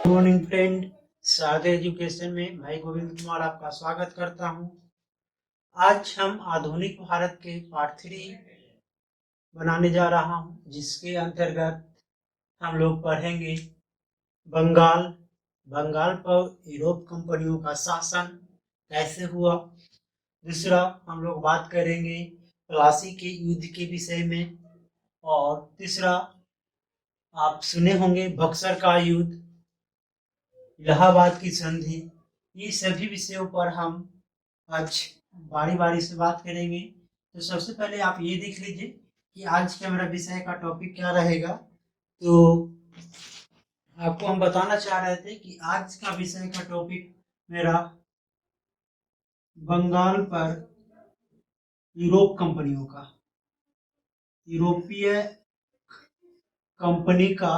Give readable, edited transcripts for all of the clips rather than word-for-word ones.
Morning friend, सादे education में भाई गोविंद कुमार आपका स्वागत करता हूं। आज हम आधुनिक भारत के पार्ट 3 बनाने जा रहा हूं, जिसके अंतर्गत हम लोग पढ़ेंगे बंगाल। बंगाल पर यूरोप कंपनियों का शासन कैसे हुआ। दूसरा, हम लोग बात करेंगे प्लासी के युद्ध के विषय में। और तीसरा, आप सुने होंगे बक्सर का युद्ध, इलाहाबाद की संधि। ये सभी विषयों पर हम आज बारी बारी से बात करेंगे। तो सबसे पहले आप ये देख लीजिए कि आज का मेरा विषय का टॉपिक क्या रहेगा। तो आपको हम बताना चाह रहे थे कि आज का विषय का टॉपिक मेरा बंगाल पर यूरोप कंपनियों का, यूरोपीय कंपनी का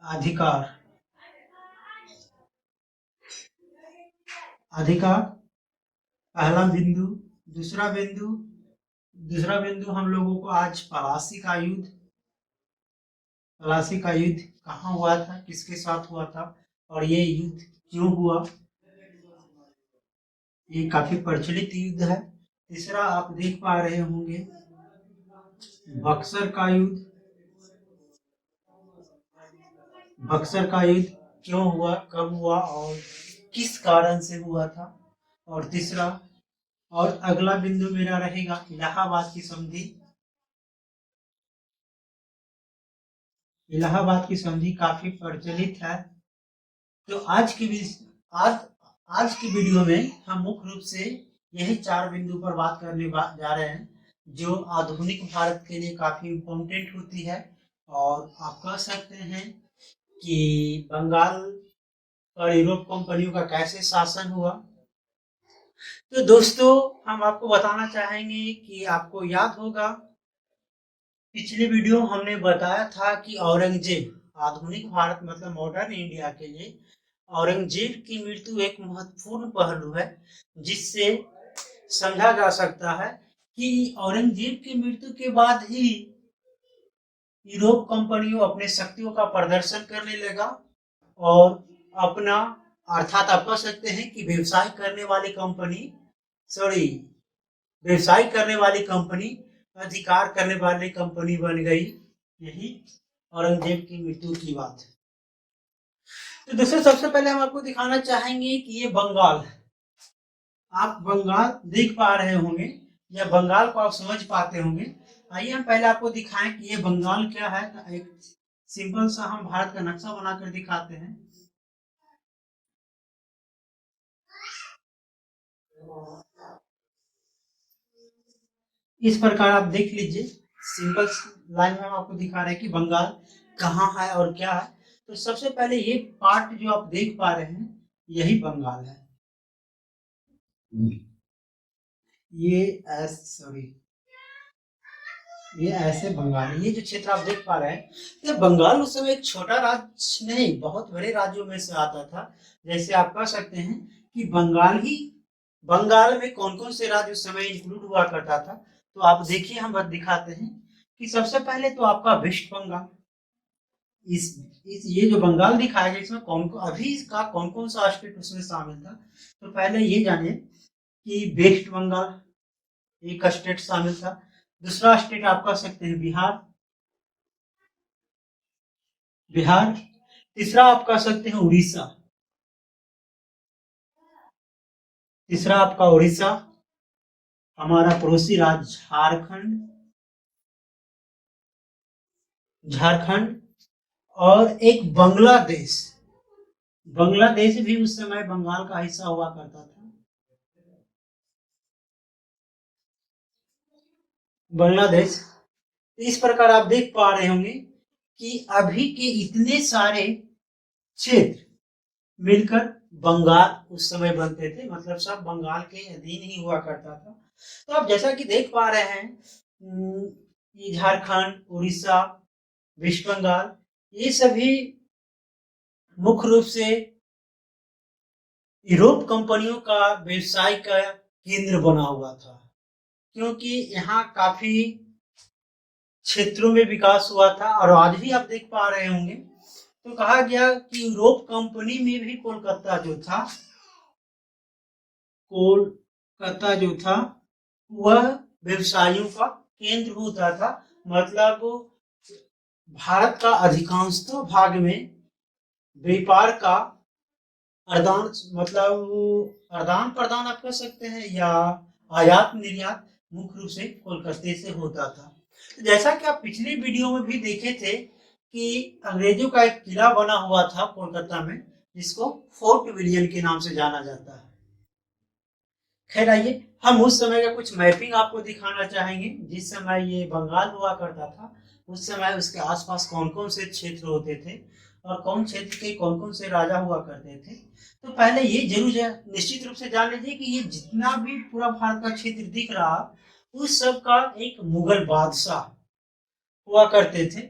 अधिकार पहला बिंदु। दूसरा बिंदु हम लोगों को आज प्लासी का युद्ध कहाँ हुआ था, किसके साथ हुआ था और ये युद्ध क्यों हुआ। ये काफी प्रचलित युद्ध है। तीसरा, आप देख पा रहे होंगे बक्सर का युद्ध। बक्सर का युद्ध क्यों हुआ, कब हुआ और किस कारण से हुआ था। और तीसरा और अगला बिंदु मेरा रहेगा इलाहाबाद की संधि। इलाहाबाद की संधि काफी प्रचलित है। तो आज की वीडियो में हम मुख्य रूप से यही 4 बिंदु पर बात करने जा रहे हैं, जो आधुनिक भारत के लिए काफी इम्पोर्टेंट होती है। और आप कह सकते हैं कि बंगाल पर यूरोप कंपनियों का कैसे शासन हुआ। तो दोस्तों, हम आपको बताना चाहेंगे कि आपको याद होगा पिछली वीडियो हमने बताया था कि औरंगजेब, आधुनिक भारत मतलब मॉडर्न इंडिया के लिए औरंगजेब की मृत्यु एक महत्वपूर्ण पहलू है, जिससे समझा जा सकता है कि औरंगजेब की मृत्यु के बाद ही यूरोप कंपनियों अपने शक्तियों का प्रदर्शन करने लगा और अपना, अर्थात आप कह सकते हैं कि व्यवसाय करने वाली कंपनी अधिकार करने वाली कंपनी बन गई। यही औरंगजेब की मृत्यु की बात है। तो दोस्तों, सबसे पहले हम आपको दिखाना चाहेंगे कि ये बंगाल है। आप बंगाल देख पा रहे होंगे या बंगाल को आप समझ पाते होंगे। आइए हम पहले आपको दिखाएं कि ये बंगाल क्या है। तो एक सिंपल सा हम भारत का नक्शा बनाकर दिखाते हैं। इस प्रकार आप देख लीजिए, सिंपल लाइन में हम आपको दिखा रहे हैं कि बंगाल कहाँ है और क्या है। तो सबसे पहले ये पार्ट जो आप देख पा रहे हैं, यही बंगाल है। ये ऐसे बंगाल, ये जो क्षेत्र आप देख पा रहे हैं, ये बंगाल उस समय एक छोटा राज्य नहीं, बहुत बड़े राज्यों में से आता था। जैसे आप कह सकते हैं कि बंगाल में कौन कौन से राज्य उस समय इंक्लूड हुआ करता था। तो आप देखिए, हम दिखाते हैं कि सबसे पहले तो आपका वेस्ट बंगाल। इस ये जो बंगाल दिखाया गया, इसमें अभी इसका कौन कौन सा स्टेट उसमें शामिल था। तो पहले ये जानिए कि वेस्ट बंगाल एक स्टेट शामिल था। दूसरा स्टेट आप कह सकते हैं बिहार। तीसरा आप कह सकते हैं उड़ीसा। हमारा पड़ोसी राज्य झारखंड। और एक बांग्लादेश भी उस समय बंगाल का हिस्सा हुआ करता था। बांग्लादेश। इस प्रकार आप देख पा रहे होंगे कि अभी के इतने सारे क्षेत्र मिलकर बंगाल उस समय बनते थे, मतलब सब बंगाल के अधीन ही हुआ करता था। तो आप जैसा कि देख पा रहे हैं, ये झारखंड, उड़ीसा, वेस्ट बंगाल, ये सभी मुख्य रूप से यूरोप कंपनियों का व्यवसाय का केंद्र बना हुआ था, क्योंकि यहाँ काफी क्षेत्रों में विकास हुआ था। और आज भी आप देख पा रहे होंगे तो कहा गया कि यूरोप कंपनी में भी कोलकाता जो था वह व्यवसायियों का केंद्र होता था। मतलब भारत का अधिकांशतः भाग में व्यापार का आदान प्रदान आप कह सकते हैं या आयात निर्यात मुख्य रूप से कोलकाता से होता था। जैसा कि आप पिछली वीडियो में भी देखे थे कि अंग्रेजों का एक किला बना हुआ था कोलकाता में, जिसको फोर्ट विलियम के नाम से जाना जाता है। खैर आइए हम उस समय का कुछ मैपिंग आपको दिखाना चाहेंगे। जिस समय ये बंगाल हुआ करता था उस समय उसके आसपास कौन कौन से क्षेत्र होते थे और कौन क्षेत्र के कौन कौन से राजा हुआ करते थे। तो पहले ये जरूर निश्चित रूप से जान लीजिए कि ये जितना भी पूरा भारत का क्षेत्र दिख रहा उस सब का एक मुगल बादशाह हुआ करते थे।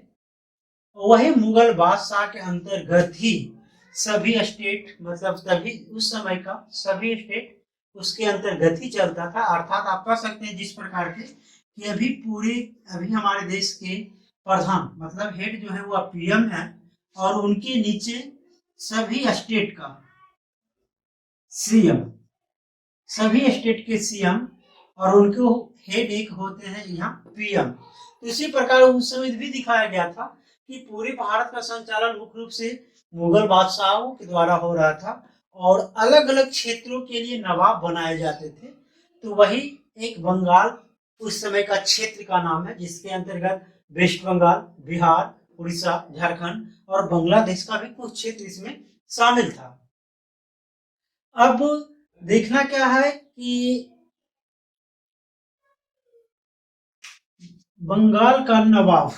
वही मुगल बादशाह के अंतर्गत ही सभी स्टेट, मतलब तभी उस समय का सभी स्टेट उसके अंतर्गत ही चलता था। अर्थात आप कह सकते हैं जिस प्रकार के कि अभी हमारे देश के प्रधान मतलब हेड जो है वो पीएम है और उनके नीचे सभी स्टेट का सीएम, सभी स्टेट के सीएम और उनको हेड एक होते हैं यहाँ पीएम। तो इसी प्रकार उस समय भी दिखाया गया था कि पूरे भारत का संचालन मुख्य रूप से मुगल बादशाहों के द्वारा हो रहा था और अलग अलग क्षेत्रों के लिए नवाब बनाए जाते थे। तो वही एक बंगाल उस समय का क्षेत्र का नाम है, जिसके अंतर्गत वेस्ट बंगाल, बिहार, उड़ीसा, झारखंड और बांग्लादेश का भी कुछ क्षेत्र इसमें शामिल था। अब देखना क्या है कि बंगाल का नवाब,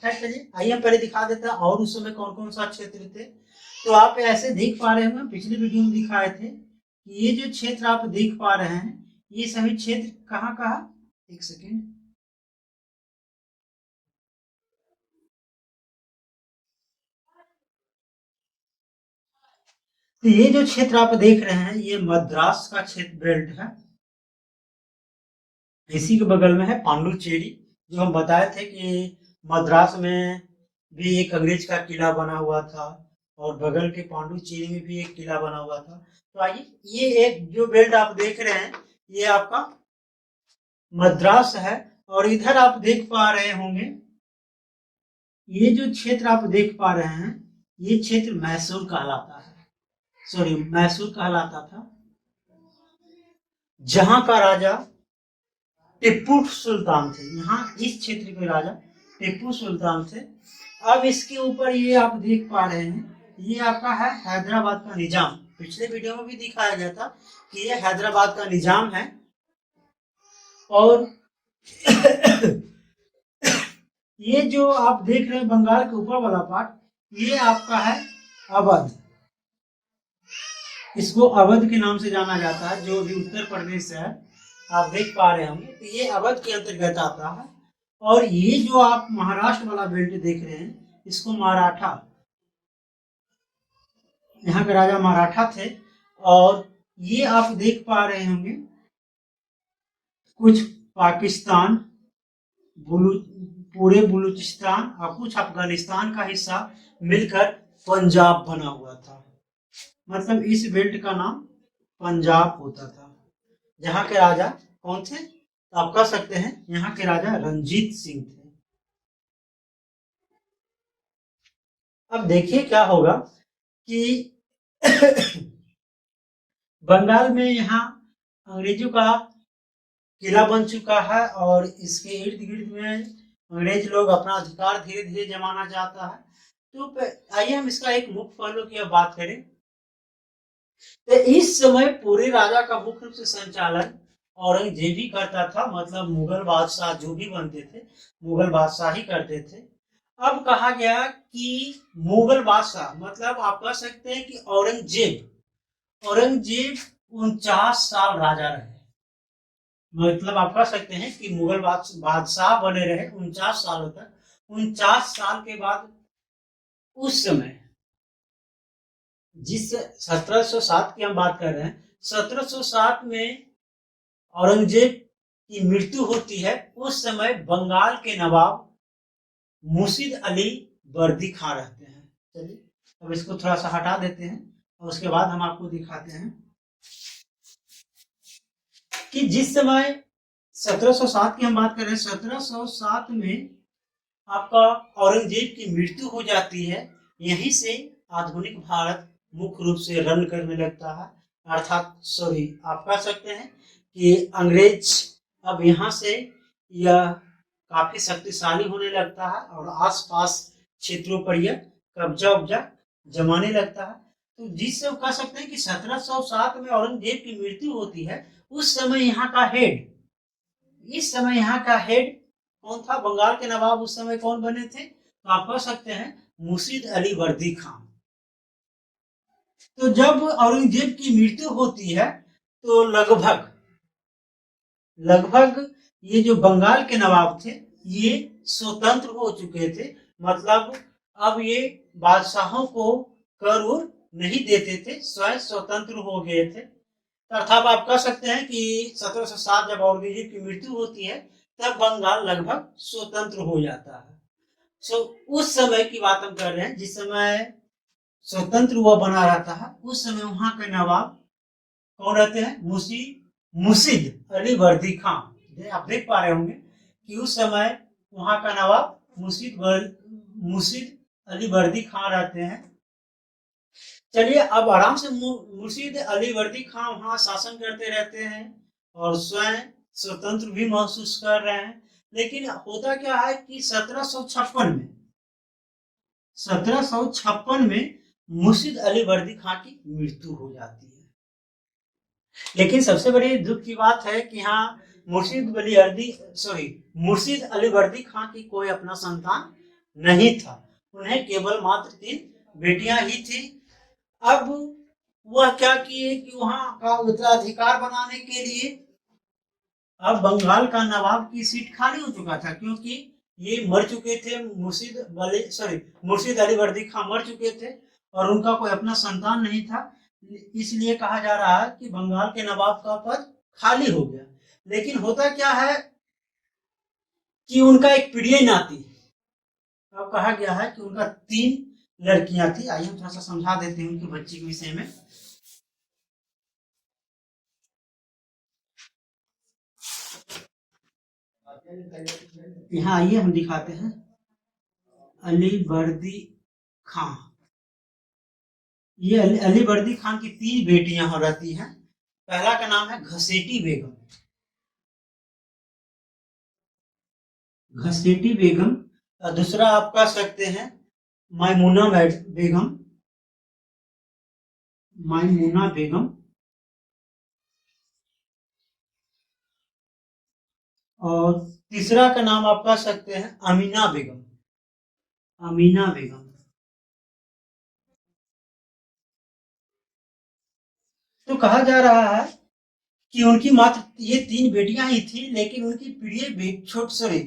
चलिए आइए हम पहले दिखा देते हैं और उस समय कौन कौन सा क्षेत्र थे। तो आप ऐसे देख पा रहे हैं, पिछली वीडियो में दिखाए थे कि ये जो क्षेत्र आप देख पा रहे हैं ये सभी क्षेत्र कहाँ कहाँ, एक सेकेंड, तो ये जो क्षेत्र आप देख रहे हैं ये मद्रास का क्षेत्र बेल्ट है। इसी के बगल में है पांडुचेरी, जो हम बताए थे कि मद्रास में भी एक अंग्रेज का किला बना हुआ था और बगल के पांडुचेरी में भी एक किला बना हुआ था। तो आइए ये एक जो बेल्ट आप देख रहे हैं ये आपका मद्रास है और इधर आप देख पा रहे होंगे ये जो क्षेत्र आप देख पा रहे हैं ये क्षेत्र मैसूर कहलाता है, सॉरी मैसूर कहलाता था, जहां का राजा टिप्पू सुल्तान थे। यहाँ इस क्षेत्र के राजा टिप्पू सुल्तान थे। अब इसके ऊपर ये आप देख पा रहे हैं ये आपका है हैदराबाद का निजाम। पिछले वीडियो में भी दिखाया गया था कि ये हैदराबाद का निजाम है और ये जो आप देख रहे हैं बंगाल के ऊपर वाला पार्ट ये आपका है अवध। इसको अवध के नाम से जाना जाता है, जो भी उत्तर प्रदेश है आप देख पा रहे होंगे। तो ये अवध के अंतर्गत आता है और ये जो आप महाराष्ट्र वाला बेल्ट देख रहे हैं इसको मराठा, यहाँ के राजा मराठा थे। और ये आप देख पा रहे होंगे कुछ पाकिस्तान, पूरे बलूचिस्तान और कुछ अफगानिस्तान का हिस्सा मिलकर पंजाब बना हुआ था। मतलब इस बेल्ट का नाम पंजाब होता था, जहाँ के राजा कौन थे, तो आप कह सकते हैं यहाँ के राजा रंजीत सिंह थे। अब देखिए क्या होगा कि बंगाल में यहाँ अंग्रेजों का किला बन चुका है और इसके इर्द गिर्द में अंग्रेज लोग अपना अधिकार धीरे धीरे जमाना चाहता है। तो आइए हम इसका एक मुख्य पहलू की बात करें। तो इस समय पूरे राजा का मुख्य रूप से संचालन औरंगजेब ही करता था, मतलब मुगल बादशाह जो भी बनते थे मुगल बादशाह ही करते थे। अब कहा गया कि मुगल बादशाह मतलब आप कह सकते हैं कि औरंगजेब 49 साल राजा रहे। मतलब आप कह सकते हैं कि मुगल बादशाह बने रहे 49 सालों तक। 49 साल के बाद उस समय जिस 1707 की हम बात कर रहे हैं, 1707 में औरंगजेब की मृत्यु होती है। उस समय बंगाल के नवाब मुर्शिद अली वर्दी खां रहते हैं। चलिए अब इसको थोड़ा सा हटा देते हैं और उसके बाद हम आपको दिखाते हैं कि जिस समय 1707 की हम बात कर रहे हैं, 1707 में आपका औरंगजेब की मृत्यु हो जाती है। यहीं से आधुनिक भारत मुख्य रूप से रन करने लगता है, अर्थात सॉरी आप कह सकते हैं कि अंग्रेज अब यहाँ से यह काफी शक्तिशाली होने लगता है और आसपास क्षेत्रों पर यह कब्जा उब्जा जमाने लगता है। तो जिससे कह सकते हैं कि 1707 में औरंगजेब की मृत्यु होती है। उस समय यहाँ का हेड, इस समय यहाँ का हेड कौन था? बंगाल के नवाब उस समय कौन बने थे? तो आप कह सकते हैं मुर्शीद अली वर्दी खान। तो जब औरंगजेब की मृत्यु होती है तो लगभग ये जो बंगाल के नवाब थे ये स्वतंत्र हो चुके थे। मतलब अब ये बादशाहों को कर नहीं देते थे, स्वयं स्वतंत्र हो गए थे। अर्थात आप कह सकते हैं कि 1707 जब औरंगजेब की मृत्यु होती है तब बंगाल लगभग स्वतंत्र हो जाता है। उस समय की बात हम कर रहे हैं जिस समय स्वतंत्र हुआ बना रहता है। उस समय वहां के नवाब कौन रहते हैं? मुर्शीद अली वर्दी खान। आप देख पा रहे होंगे कि उस समय वहां का नवाब मुर्शीद अली वर्दी खान रहते हैं। चलिए अब आराम से मुर्शीद अली वर्दी खान वहां शासन करते रहते हैं और स्वयं स्वतंत्र भी महसूस कर रहे हैं। लेकिन होता क्या है कि 1756 में मुर्शीद अली वर्दी खान की मृत्यु हो जाती है। लेकिन सबसे बड़ी दुख की बात है कि यहाँ मुर्शीद अली वर्दी खान की कोई अपना संतान नहीं था। उन्हें केवल मात्र 3 बेटियां ही थी। अब वह क्या किए कि वहां का उत्तराधिकार बनाने के लिए अब बंगाल का नवाब की सीट खाली हो चुका था, क्योंकि ये मर चुके थे। मुर्शीद अली वर्दी खान मर चुके थे और उनका कोई अपना संतान नहीं था। इसलिए कहा जा रहा है कि बंगाल के नवाब का पद खाली हो गया। लेकिन होता क्या है कि उनका एक प्रिय नाती, अब कहा गया है कि उनका 3 लड़कियां थी। आइए हम थोड़ा सा समझा देते हैं उनके बच्चे के विषय में। यहाँ आइए हम दिखाते हैं अली वर्दी खान। ये अली वर्दी खान की 3 बेटियां हो रहती हैं। पहला का नाम है घसेटी बेगम, दूसरा आप कह सकते हैं मैमूना बेगम, और तीसरा का नाम आप कह सकते हैं अमीना बेगम। तो कहा जा रहा है कि उनकी मात्र ये 3 बेटियां ही थी, लेकिन उनकी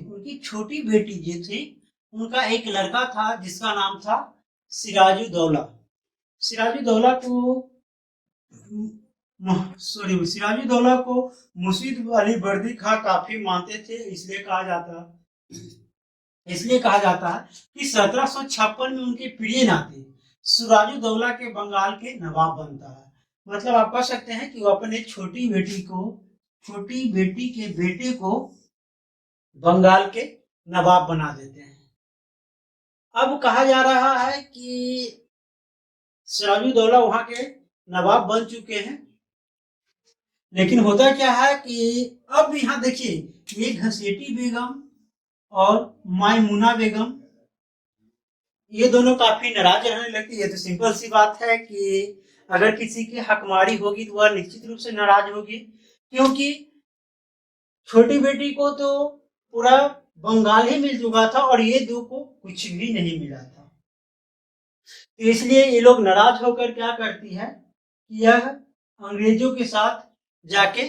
उनकी छोटी बेटी जो थी उनका एक लड़का था जिसका नाम था सिराजुद्दौला। सिराजुद्दौला को मुर्शीद अली वर्दी खान काफी मानते थे। इसलिए कहा जाता है कि 1756 में उनके प्रिय नाती सिराजुद्दौला के बंगाल के नवाब बनता है। मतलब आप कह सकते हैं कि वो अपने छोटी बेटी के बेटे को बंगाल के नवाब बना देते हैं। अब कहा जा रहा है कि सिराजुद्दौला वहां के नवाब बन चुके हैं। लेकिन होता क्या है कि अब यहाँ देखिए ये घसेटी बेगम और मैमूना बेगम ये दोनों काफी नाराज रहने लगती है। तो सिंपल सी बात है कि अगर किसी की हकमारी होगी तो वह निश्चित रूप से नाराज होगी, क्योंकि छोटी बेटी को तो पूरा बंगाल ही मिल चुका था और ये 2 को कुछ भी नहीं मिला था। तो इसलिए ये लोग नाराज होकर क्या करती है कि यह अंग्रेजों के साथ जाके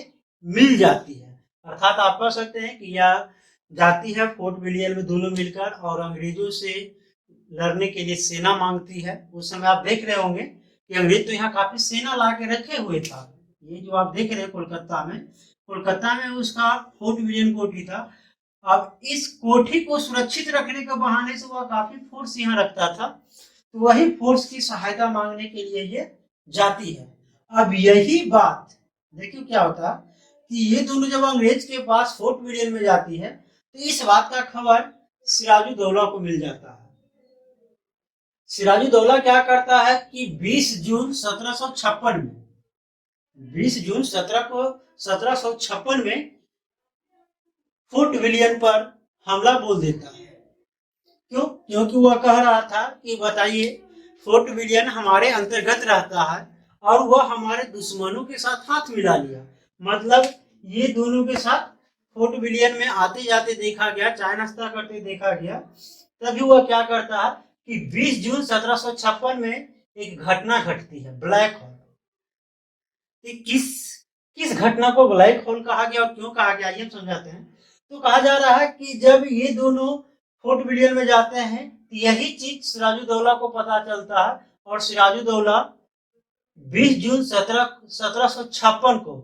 मिल जाती है। अर्थात आप कह सकते हैं कि यह जाती है फोर्ट विलियम में दोनों मिलकर और अंग्रेजों से लड़ने के लिए सेना मांगती है। उस समय आप देख रहे होंगे कि अंग्रेज तो यहाँ काफी सेना ला के रखे हुए था। ये जो आप देख रहे हैं कोलकाता में उसका फोर्ट विलियम कोठी था। अब इस कोठी को सुरक्षित रखने के बहाने से वह काफी फोर्स यहाँ रखता था। तो वही फोर्स की सहायता मांगने के लिए ये जाती है। अब यही बात देखिए क्या होता है कि ये दोनों जब अंग्रेज के पास फोर्ट विलियम में जाती है तो इस बात का खबर सिराजुद्दौला को मिल जाता है। सिराजुद्दौला क्या करता है कि 20 जून 1756 में 20 जून 1756 में फोर्ट विलियम पर हमला बोल देता है। क्यों? क्योंकि वह कह रहा था कि बताइए, फोर्ट विलियम हमारे अंतर्गत रहता है और वह हमारे दुश्मनों के साथ हाथ मिला लिया। मतलब ये दोनों के साथ फोर्ट विलियम में आते जाते देखा गया, चाय नाश्ता करते देखा गया। तभी वह क्या करता है कि 20 जून 1756 में एक घटना घटती है, ब्लैक होल। किस घटना को ब्लैक होल कहा गया और क्यों कहा गया, ये हम समझाते हैं। तो कहा जा रहा है कि जब ये दोनों फोर्ट विलियम में जाते हैं, यही चीज सिराजुद्दौला को पता चलता है और सिराजुद्दौला 20 जून 1756 को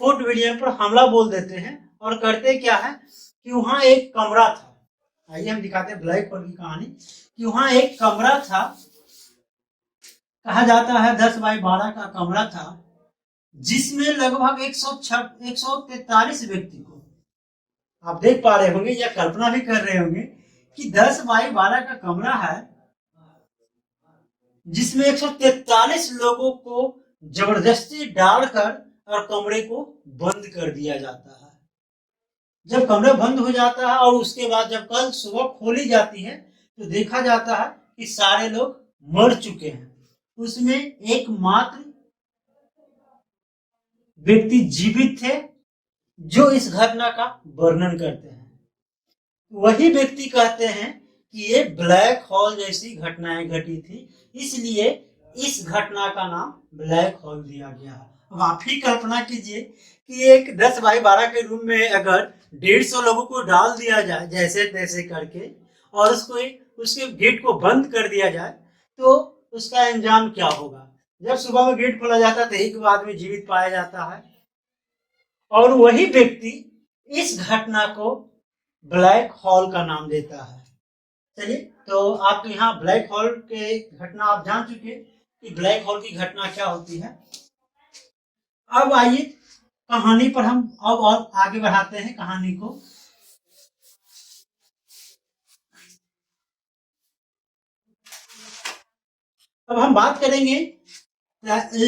फोर्ट विलियम पर हमला बोल देते हैं। और करते क्या है कि वहां एक कमरा था, आइए हम दिखाते हैं ब्लैक होल की कहानी, कि वहां एक कमरा था, कहा जाता है 10 बाई 12 का कमरा था, जिसमें लगभग 143 व्यक्ति को, आप देख पा रहे होंगे या कल्पना भी कर रहे होंगे कि 10 बाई 12 का कमरा है जिसमें 143 लोगों को जबरदस्ती डालकर और कमरे को बंद कर दिया जाता है। जब कमरा बंद हो जाता है और उसके बाद जब कल सुबह खोली जाती है तो देखा जाता है कि सारे लोग मर चुके हैं। उसमें एकमात्र व्यक्ति जीवित थे जो इस घटना का वर्णन करते हैं। वही व्यक्ति कहते हैं कि ये ब्लैक होल जैसी घटनाएं घटी थी, इसलिए इस घटना का नाम ब्लैक होल दिया गया। अब आप ही कल्पना कीजिए कि एक 10 बाई 12 के रूम में अगर 150 लोगों को डाल दिया जाए जैसे तैसे करके और उसके गेट को बंद कर दिया जाए तो उसका अंजाम क्या होगा। जब सुबह में गेट खोला जाता है तो एक आदमी जीवित पाया जाता है और वही व्यक्ति इस घटना को ब्लैक होल का नाम देता है। चलिए, तो आप तो यहाँ ब्लैक होल के घटना आप जान चुके कि ब्लैक होल की घटना क्या होती है। अब आइए कहानी पर हम अब और आगे बढ़ाते हैं कहानी को। अब हम बात करेंगे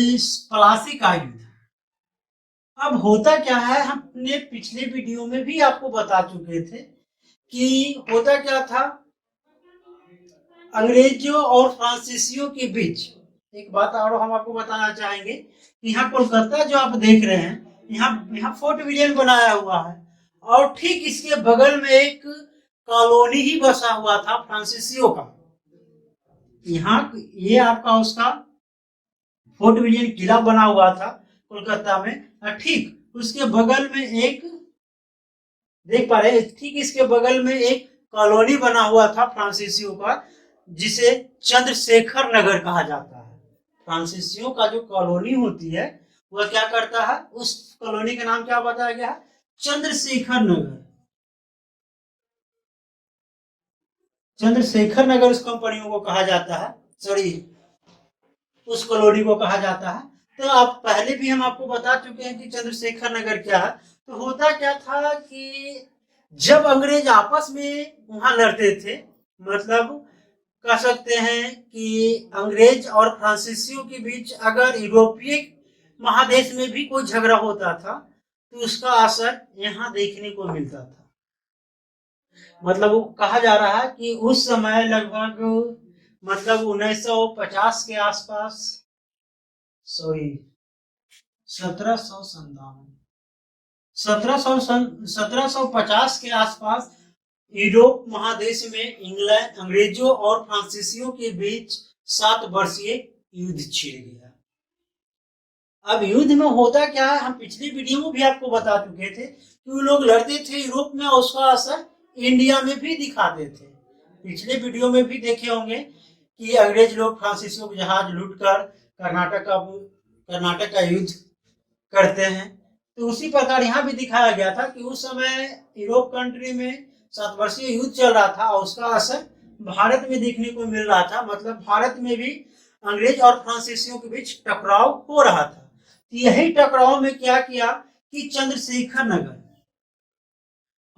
इस प्लासी का युद्ध। अब होता क्या है, हमने पिछले वीडियो में भी आपको बता चुके थे कि होता क्या था, अंग्रेजों और फ्रांसीसियों के बीच एक बात और हम आपको बताना चाहेंगे। यहाँ कोलकाता जो आप देख रहे हैं, यहाँ फोर्ट विलियम बनाया हुआ है और ठीक इसके बगल में एक कॉलोनी ही बसा हुआ था फ्रांसीसियों का। यहाँ ये आपका उसका फोर्ट विलियम किला बना हुआ था कोलकाता में। ठीक उसके बगल में एक देख पा रहे, ठीक इसके बगल में एक कॉलोनी बना हुआ था फ्रांसीसियों का, जिसे चंद्रशेखर नगर कहा जाता है। फ्रांसीसियों का जो कॉलोनी होती है वह क्या करता है, उस कॉलोनी का नाम क्या बताया गया है, चंद्रशेखर नगर। चंद्रशेखर नगर उस कंपनियों को कहा जाता है, सॉरी उस कॉलोनी को कहा जाता है। तो आप पहले भी हम आपको बता चुके हैं कि चंद्रशेखर नगर क्या है। तो होता क्या था कि जब अंग्रेज आपस में वहां लड़ते थे, मतलब कह सकते हैं कि अंग्रेज और फ्रांसीसियों के बीच अगर यूरोपीय महादेश में भी कोई झगड़ा होता था तो उसका असर यहाँ देखने को मिलता था। मतलब कहा जा रहा है कि उस समय लगभग मतलब 1950 के आसपास, सॉरी 1750 के आसपास यूरोप महादेश में इंग्लैंड अंग्रेजों और फ्रांसीसियों के बीच 7 वर्षीय युद्ध छिड़ गया। अब युद्ध में होता क्या है, हम पिछली वीडियो में भी आपको बता चुके थे कि वो लोग लड़ते थे यूरोप में, उसका असर इंडिया में भी दिखाते थे। पिछले वीडियो में भी देखे होंगे कि अंग्रेज लोग फ्रांसीसियों के जहाज लूटकर कर्नाटक का युद्ध करते हैं। तो उसी प्रकार यहाँ भी दिखाया गया था कि उस समय यूरोप कंट्री में 7 वर्षीय युद्ध चल रहा था और उसका असर भारत में देखने को मिल रहा था। मतलब भारत में भी अंग्रेज और फ्रांसीसियों के बीच टकराव हो रहा था। यही टकराव में क्या किया कि चंद्रशेखर नगर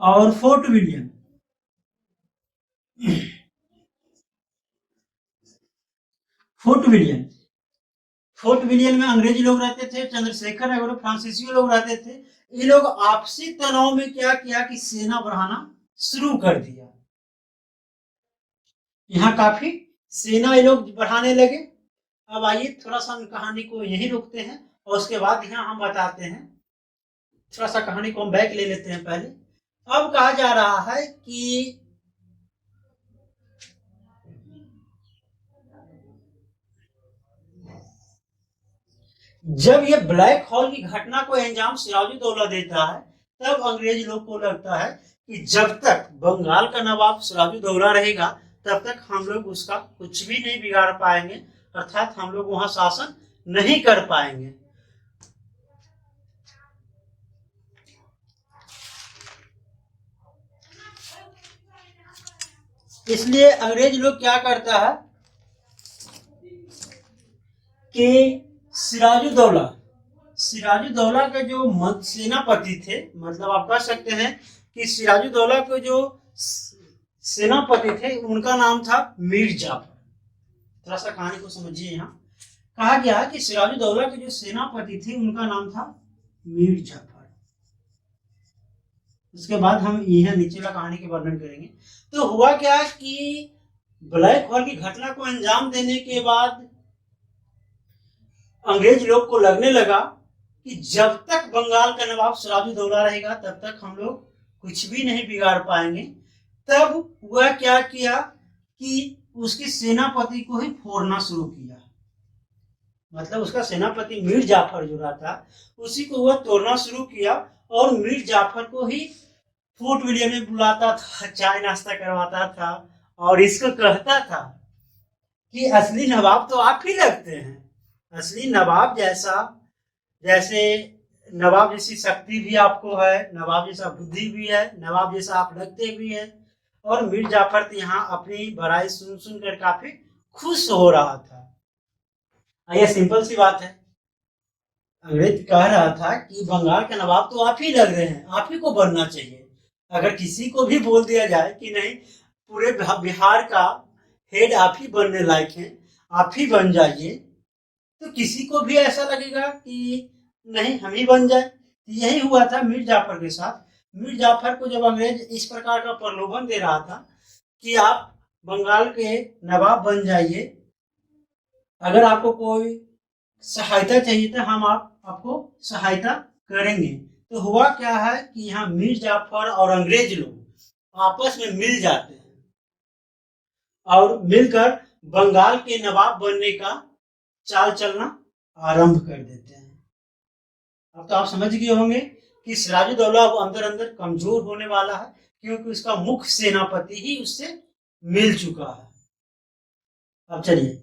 और fort William fort William fort William में अंग्रेजी लोग रहते थे, चंद्रशेखर नगर में फ्रांसीसी लोग रहते थे। ये लोग आपसी तनाव में क्या किया कि सेना बढ़ाना शुरू कर दिया। यहाँ काफी सेना ये लोग बढ़ाने लगे। अब आइए थोड़ा सा कहानी को यही रोकते हैं और उसके बाद यहाँ हम बताते हैं। थोड़ा सा कहानी को हम बैक ले लेते हैं पहले। अब कहा जा रहा है कि जब ये ब्लैक होल की घटना को अंजाम सिराजुद्दौला देता है, तब अंग्रेज लोग को लगता है कि जब तक बंगाल का नवाब सिराजुद्दौला रहेगा तब तक हम लोग उसका कुछ भी नहीं बिगाड़ पाएंगे, अर्थात हम लोग वहां शासन नहीं कर पाएंगे। इसलिए अंग्रेज लोग क्या करता है कि सिराजुद्दौला के जो सेनापति थे, मतलब आप कह सकते हैं कि सिराजुद्दौला के जो सेनापति थे उनका नाम था मीर जाफर। थोड़ा सा कहानी को समझिए। यहाँ कहा गया कि सिराजुद्दौला के जो सेनापति थे उनका नाम था मीर जाफर। उसके बाद हम यह निचला कहानी के वर्णन करेंगे। तो हुआ क्या कि ब्लैक होल की घटना को अंजाम देने के बाद अंग्रेज लोग को लगने लगा कि जब तक बंगाल का नवाब सिराजुद्दौला रहेगा तब तक हम लोग कुछ भी नहीं बिगाड़ पाएंगे। तब वह क्या किया कि उसके सेनापति को ही फोड़ना शुरू किया। मतलब उसका सेनापति मीर जाफर जो रहा था उसी को वह तोड़ना शुरू किया और मीर जाफर को ही फोर्ट विलियम में बुलाता था, चाय नाश्ता करवाता था और इसको कहता था कि असली नवाब तो आप ही लगते हैं। असली नवाब जैसे नवाब जैसी शक्ति भी आपको है, नवाब जैसा बुद्धि भी है, नवाब जैसा आप लगते भी है। और मीर जाफर यहाँ अपनी बड़ाई सुन सुनकर काफी खुश हो रहा था। यह सिंपल सी बात है। अंग्रेज कह रहा था कि बंगाल के नवाब तो आप ही लग रहे हैं, आप ही को बनना चाहिए। अगर किसी को भी बोल दिया जाए कि नहीं पूरे बिहार का हेड आप ही बनने लायक हैं, आप ही बन जाइए, तो किसी को भी ऐसा लगेगा कि नहीं हम ही बन जाए। यही हुआ था मीर जाफर के साथ। मीर जाफर को जब अंग्रेज इस प्रकार का प्रलोभन दे रहा था कि आप बंगाल के नवाब बन जाइए, अगर आपको कोई सहायता चाहिए तो हम आपको सहायता करेंगे। तो हुआ क्या है कि यहाँ मीर जाफर और अंग्रेज लोग आपस में मिल जाते हैं और मिलकर बंगाल के नवाब बनने का चाल चलना आरंभ कर देते हैं। अब तो आप समझ गए होंगे कि सिराजुद्दौला अब अंदर अंदर कमजोर होने वाला है, क्योंकि उसका मुख्य सेनापति ही उससे मिल चुका है। अब चलिए,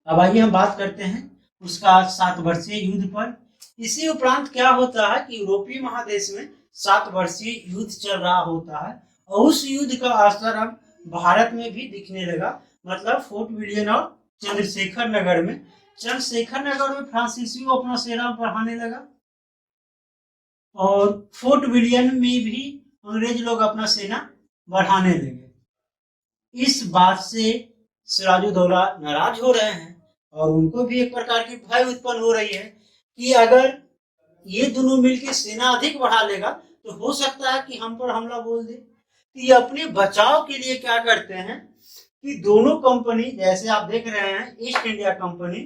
अब आइए हम बात करते हैं उसका 7 वर्षीय युद्ध पर। इसी उपरांत क्या होता है कि यूरोपीय महादेश में 7 वर्षीय युद्ध चल रहा होता है और उस युद्ध का असर अब भारत में भी दिखने लगा। मतलब फोर्ट विलियम और चंद्रशेखर नगर में फ्रांसीसियों अपना सेना बढ़ाने लगा और फोर्ट विलियम में भी अंग्रेज लोग अपना सेना बढ़ाने लगे। इस बात से सिराजुद्दौला नाराज हो रहे हैं और उनको भी एक प्रकार की भय उत्पन्न हो रही है कि अगर ये दोनों मिलकर सेना अधिक बढ़ा लेगा तो हो सकता है कि हम पर हमला बोल दे। तो ये अपने बचाव के लिए क्या करते हैं कि दोनों कंपनी, जैसे आप देख रहे हैं ईस्ट इंडिया कंपनी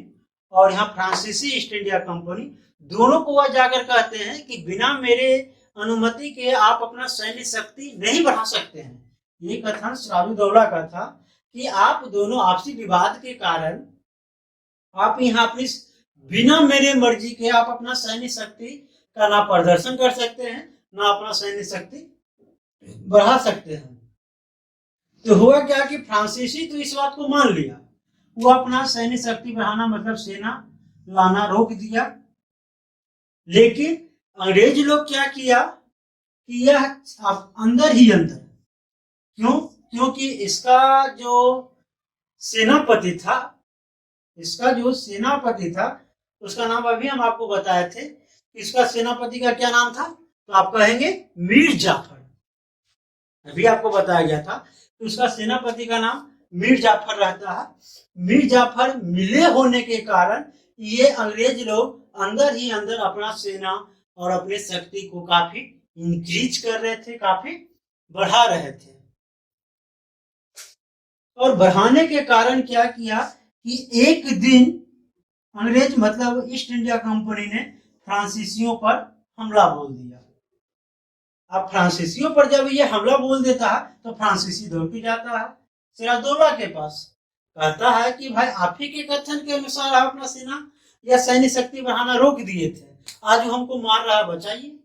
और यहाँ फ्रांसीसी ईस्ट इंडिया कंपनी, दोनों को वह जाकर कहते हैं कि बिना मेरे अनुमति के आप अपना सैन्य शक्ति नहीं बढ़ा सकते हैं। ये कथन सिराजुद्दौला का था कि आप दोनों आपसी विवाद के कारण आप यहाँ अपनी बिना मेरे मर्जी के आप अपना सैन्य शक्ति का ना प्रदर्शन कर सकते हैं ना अपना सैन्य शक्ति बढ़ा सकते हैं। तो हुआ क्या कि फ्रांसीसी तो इस बात को मान लिया, वो अपना सैन्य शक्ति बढ़ाना मतलब सेना लाना रोक दिया। लेकिन अंग्रेज लोग क्या किया कि यह अंदर ही अंदर, क्यों क्योंकि इसका जो सेनापति था उसका नाम अभी हम आपको बताए थे। इसका सेनापति का क्या नाम था? तो आप कहेंगे मीर जाफर। अभी आपको बताया गया था। तो उसका सेनापति का नाम मीर जाफर रहता है। मीर जाफर मिले होने के कारण ये अंग्रेज लोग अंदर ही अंदर अपना सेना और अपने शक्ति को काफी इंक्रीज कर रहे थे, काफी बढ़ा रहे थे। और बढ़ाने के कारण क्या किया कि एक दिन अंग्रेज मतलब ईस्ट इंडिया कंपनी ने फ्रांसीसियों पर हमला बोल दिया। अब फ्रांसीसियों पर जब ये हमला बोल देता है तो फ्रांसीसी दौड़ के जाता है सिराजदौला के पास, कहता है कि भाई आप ही के कथन के अनुसार आप अपना सेना या सैन्य शक्ति बढ़ाना रोक दिए थे, आज हमको मार रहा, बचाइए।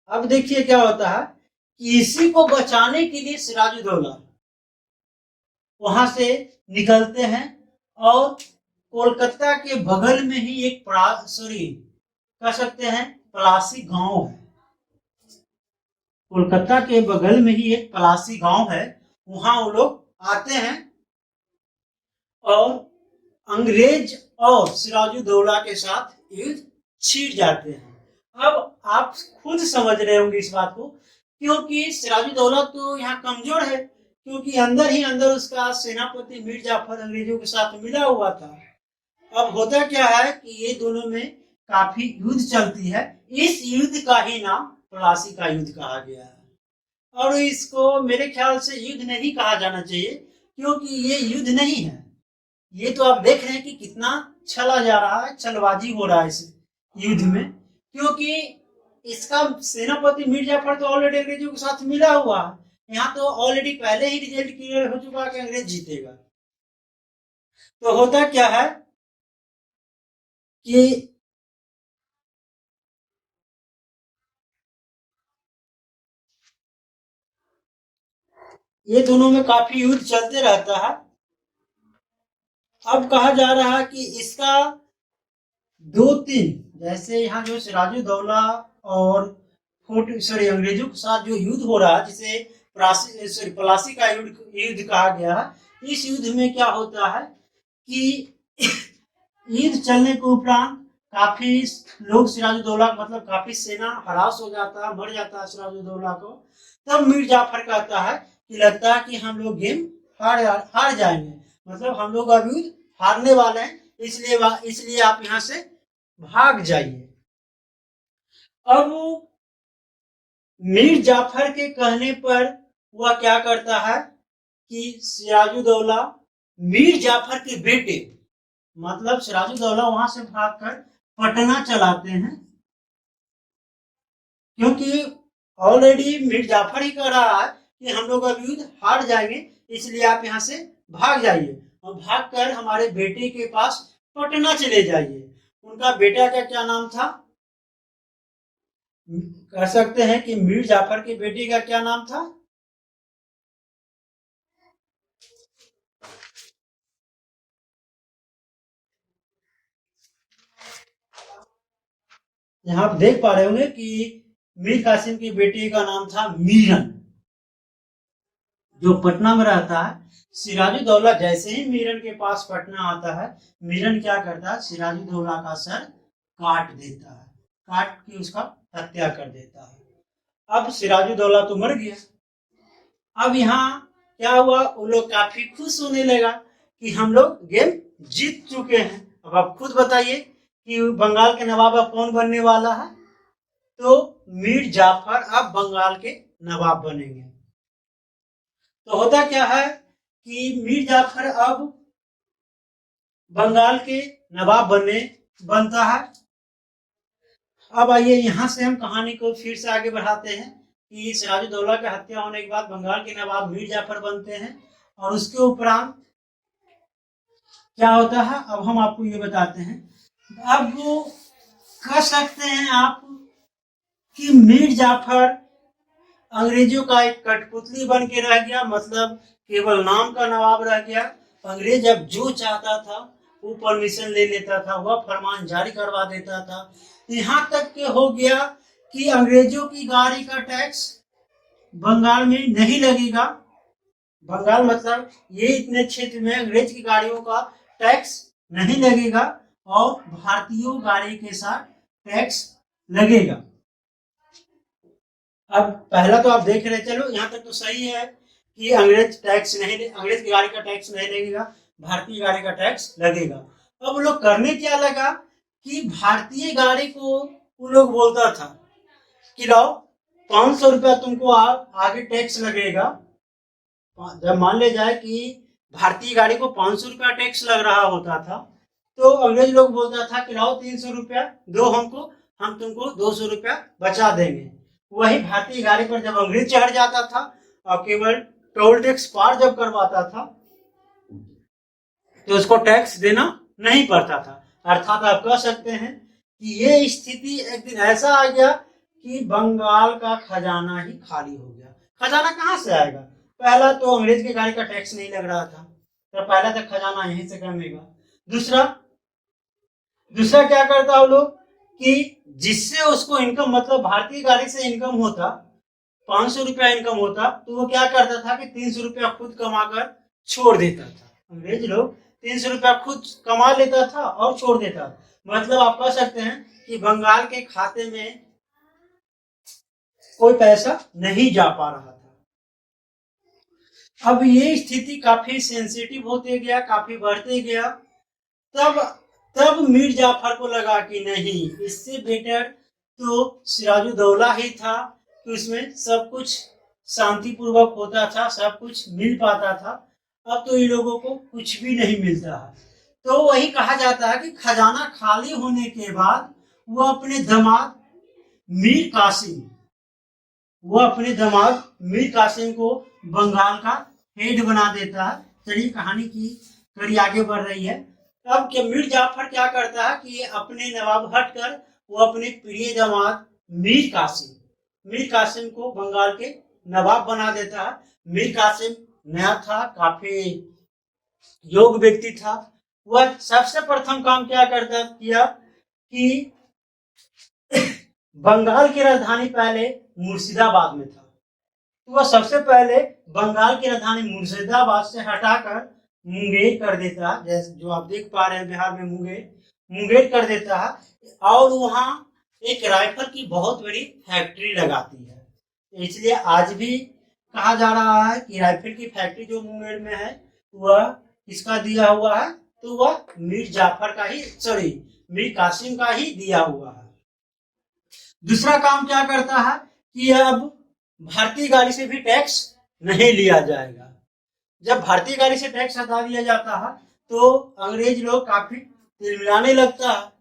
अब देखिए क्या होता है कि इसी को बचाने के लिए सिराजदौला वहां से निकलते हैं और कोलकाता के बगल में ही एक कह सकते हैं पलासी गांव है। कोलकाता के बगल में ही एक पलासी गांव है, वहां वो लोग आते हैं और अंग्रेज और सिराजुद्दौला के साथ युद्ध छिड़ जाते हैं। अब आप खुद समझ रहे होंगे इस बात को, क्योंकि सिराजुद्दौला तो यहाँ कमजोर है, क्योंकि अंदर ही अंदर उसका सेनापति मीर जाफर अंग्रेजों के साथ मिला हुआ था। अब होता क्या है कि ये दोनों में काफी युद्ध चलती है। इस युद्ध का ही नाम पलासी का युद्ध कहा गया है। और इसको मेरे ख्याल से युद्ध नहीं कहा जाना चाहिए, क्योंकि ये युद्ध नहीं है। ये तो आप देख रहे हैं कि कितना छला जा रहा है, छलबाजी हो रहा है इस युद्ध में, क्योंकि इसका सेनापति मीर जाफर तो ऑलरेडी अंग्रेजों के साथ मिला हुआ है। यहाँ तो ऑलरेडी पहले ही रिजल्ट क्लियर हो चुका है कि अंग्रेज जीतेगा। तो होता क्या है कि ये दोनों में काफी युद्ध चलते रहता है। अब कहा जा रहा है कि इसका 2-3 जैसे यहाँ जो सिराजुद्दौला और अंग्रेजों के साथ जो युद्ध हो रहा है, जिसे पलासी का युद्ध कहा गया है। इस युद्ध में क्या होता है कि युद्ध चलने के उपरांत काफी लोग सिराजुद्दौला मतलब काफी सेना हरास हो जाता है, मर जाता है सिराजुद्दौला को। तब मीर जाफर कहता है कि लगता है कि हम लोग गेम हार जाएंगे, मतलब हम लोग अब युद्ध हारने वाले हैं, इसलिए आप यहाँ से भाग जाइए। अब मीर जाफर के कहने पर वह क्या करता है कि सिराजुद्दौला मीर जाफर के बेटे मतलब सिराजुद्दौला वहां से भागकर पटना चलाते हैं, क्योंकि ऑलरेडी मीर जाफर ही कह रहा है कि हम लोग अब युद्ध हार जाएंगे, इसलिए आप यहाँ से भाग जाइए और भागकर हमारे बेटे के पास पटना चले जाइए। उनका बेटा का क्या नाम था? कह सकते हैं कि मीर जाफर के बेटे का क्या नाम था? यहाँ आप देख पा रहे होंगे कि मीर कासिम के बेटे का नाम था मीरन, जो पटना में रहता है। सिराजुद्दौला जैसे ही मीरन के पास पटना आता है, मीरन क्या करता है, सिराजुद्दौला का सर काट देता है, काट के उसका हत्या कर देता है। अब सिराजुद्दौला तो मर गया। अब यहाँ क्या हुआ, वो लोग काफी खुश होने लगा कि हम लोग गेम जीत चुके हैं। अब आप खुद बताइए कि बंगाल के नवाब अब कौन बनने वाला है? तो मीर जाफर अब बंगाल के नवाब बनेंगे। तो होता क्या है कि मीर जाफर अब बंगाल के नवाब बनता है। अब आइए यहाँ से हम कहानी को फिर से आगे बढ़ाते हैं कि सिराजुद्दौला की हत्या होने के बाद बंगाल के नवाब मीर जाफर बनते हैं, और उसके उपरांत क्या होता है अब हम आपको ये बताते हैं। अब वो कह सकते हैं आप कि मीर जाफर अंग्रेजों का एक कठपुतली बन के रह गया, मतलब केवल नाम का नवाब रह गया। अंग्रेज अब जो चाहता था वो परमिशन ले लेता था, वह फरमान जारी करवा देता था। यहाँ तक के हो गया कि अंग्रेजों की गाड़ी का टैक्स बंगाल में नहीं लगेगा। बंगाल मतलब ये इतने क्षेत्र में अंग्रेज की गाड़ियों का टैक्स नहीं लगेगा और भारतीय गाड़ी के साथ टैक्स लगेगा। अब पहला तो आप देख रहे, चलो यहाँ तक तो सही है कि अंग्रेज की गाड़ी का टैक्स नहीं लगेगा, भारतीय गाड़ी का टैक्स लगेगा। अब वो लोग करने क्या लगा कि भारतीय गाड़ी को वो लोग बोलता था कि लाओ 500 रुपया तुमको आगे टैक्स लगेगा। जब मान ले जाए कि भारतीय गाड़ी को 500 रुपया टैक्स लग रहा होता था, तो अंग्रेज लोग बोलता था कि लाओ 300 रुपया दो हमको, हम तुमको 200 रुपया बचा देंगे। वही भारतीय गाड़ी पर जब अंग्रेज चढ़ जाता था और केवल टोल टैक्स पार जब करवाता था तो उसको टैक्स देना नहीं पड़ता था। अर्थात आप कह सकते हैं कि ये स्थिति एक दिन ऐसा आ गया कि बंगाल का खजाना ही खाली हो गया। खजाना कहाँ से आएगा? पहला तो अंग्रेज की गाड़ी का टैक्स नहीं लग रहा था, तो पहला तो खजाना यहीं से कमेगा। दूसरा क्या करता वो लोग कि जिससे उसको इनकम, मतलब भारतीय गाड़ी से इनकम होता, 500 रुपया इनकम होता, तो वो क्या करता था कि 300 रुपया खुद कमाकर छोड़ देता था। अंग्रेज लोग 300 रुपया खुद कमा लेता था और छोड़ देता था। मतलब आप कह सकते हैं कि बंगाल के खाते में कोई पैसा नहीं जा पा रहा था। अब ये स्थिति काफी सेंसिटिव होते गया, काफी बढ़ते गया। तब मीर जाफर को लगा कि नहीं, इससे बेटर तो सिराजुद्दौला ही था कि उसमें सब कुछ शांतिपूर्वक होता था, सब कुछ मिल पाता था। अब तो इन लोगों को कुछ भी नहीं मिलता है। तो वही कहा जाता है कि खजाना खाली होने के बाद वो अपने दामाद मीर कासिम को बंगाल का हेड बना देता है। चलिए कहानी की कड़ी आगे बढ़ रही है। अब मीर जाफर क्या करता है कि अपने नवाब हटकर वो अपने प्रिय दामाद मीर कासिम को बंगाल के नवाब बना देता है। मीर कासिम नया था, काफी योग्य व्यक्ति था। वह सबसे प्रथम काम क्या किया कि बंगाल की राजधानी पहले मुर्शिदाबाद में था, तो वह सबसे पहले बंगाल की राजधानी मुर्शिदाबाद से हटाकर मुंगेर कर देता है। जैसे जो आप देख पा रहे हैं बिहार में मुंगेर कर देता है और वहां एक राइफल की बहुत बड़ी फैक्ट्री लगाती है। इसलिए आज भी कहा जा रहा है कि राइफल की फैक्ट्री जो मुंगेर में है वह किसका दिया हुआ है? तो वह मीर कासिम का ही दिया हुआ है। दूसरा काम क्या करता है कि अब भारतीय गाड़ी से भी टैक्स नहीं लिया जाएगा। जब भारतीय गाड़ी से टैक्स हटा दिया जाता है तो अंग्रेज लोग काफी तिलमिलाने लगता है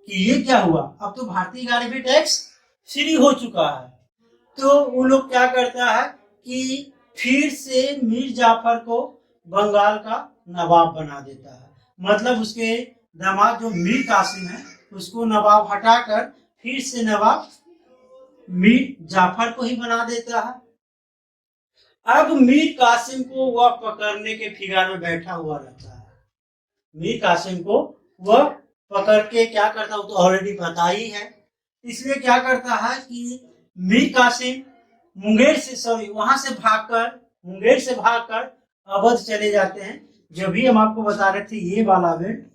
कि ये क्या हुआ, अब तो भारतीय गाड़ी भी टैक्स फ्री हो चुका है। तो वो लोग क्या करता है कि फिर से मीर जाफर को बंगाल का नवाब बना देता है। मतलब उसके दामाद जो मीर कासिम है उसको नवाब हटाकर फिर से नवाब मीर जाफर को ही बना देता है। अब मीर कासिम को वह पकड़ने के फिगार में बैठा हुआ रहता है। मीर कासिम को वह पकड़ के क्या करता है वो तो ऑलरेडी पता ही है। इसलिए क्या करता है कि मीर कासिम मुंगेर से भागकर अवध चले जाते हैं। जो भी हम आपको बता रहे थे ये वाला बेल्ट,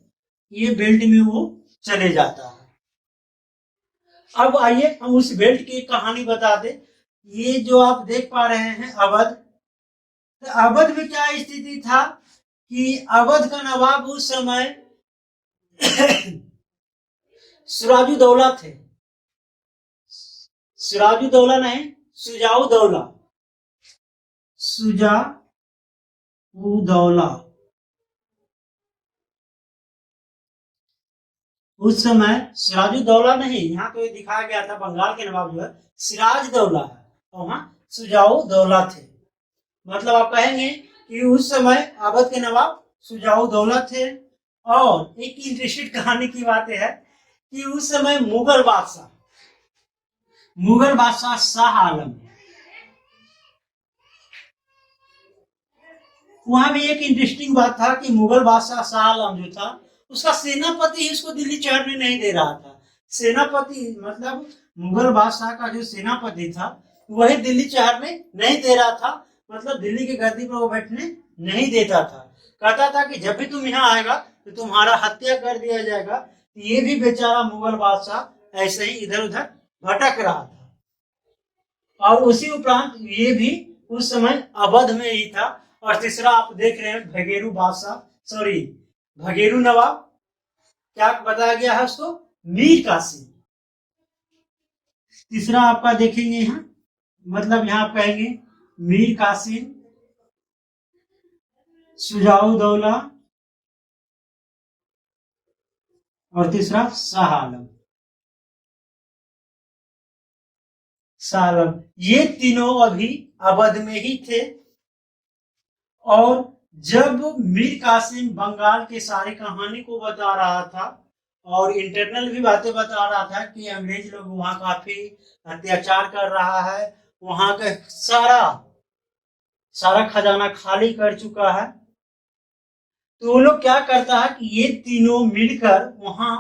ये बेल्ट में वो चले जाता है। अब आइए हम उस बेल्ट की कहानी बता दें। ये जो आप देख पा रहे हैं अवध, तो अवध में क्या स्थिति था कि अवध का नवाब उस समय सिराजुद्दौला थे। सिराजुद्दौला नहीं, शुजाउद्दौला। उस समय सिराजुद्दौला नहीं, यहाँ तो ये दिखाया गया था बंगाल के नवाब जो है सिराजुद्दौला है और वहां शुजाउद्दौला थे। मतलब आप कहेंगे कि उस समय अवध के नवाब शुजाउद्दौला थे। और एक इंटरेस्टिंग कहानी की बात है कि उस समय मुगल बादशाह शाह आलम, वहां भी एक इंटरेस्टिंग बात था कि मुगल बादशाह शाह आलम जो था उसका सेनापति ही उसको दिल्ली चढ़ने नहीं दे रहा था। सेनापति मतलब मुगल बादशाह का जो सेनापति था वही दिल्ली चढ़ने नहीं दे रहा था, मतलब दिल्ली की गद्दी पर वो बैठने नहीं देता था। कहता था कि जब भी तुम यहाँ आएगा तो तुम्हारा हत्या कर दिया जाएगा। ये भी बेचारा मुगल बादशाह ऐसे ही इधर उधर भटक रहा था। और उसी उपरांत ये भी उस समय अवध में ही था। और तीसरा आप देख रहे हैं भगेरू बादशाह, सॉरी भगेरू नवाब, क्या बताया गया है उसको, मीर कासिम। तीसरा आपका देखेंगे यहाँ, मतलब यहाँ आप कहेंगे मीर कासिम, शुजाउद्दौला और तीसरा शाह आलम। शाह आलम ये तीनों अभी अवध में ही थे। और जब मीर कासिम बंगाल की सारी कहानी को बता रहा था और इंटरनल भी बातें बता रहा था कि अंग्रेज लोग वहां काफी अत्याचार कर रहा है, वहां का सारा खजाना खाली कर चुका है, तो वो लोग क्या करता है कि ये तीनों मिलकर वहां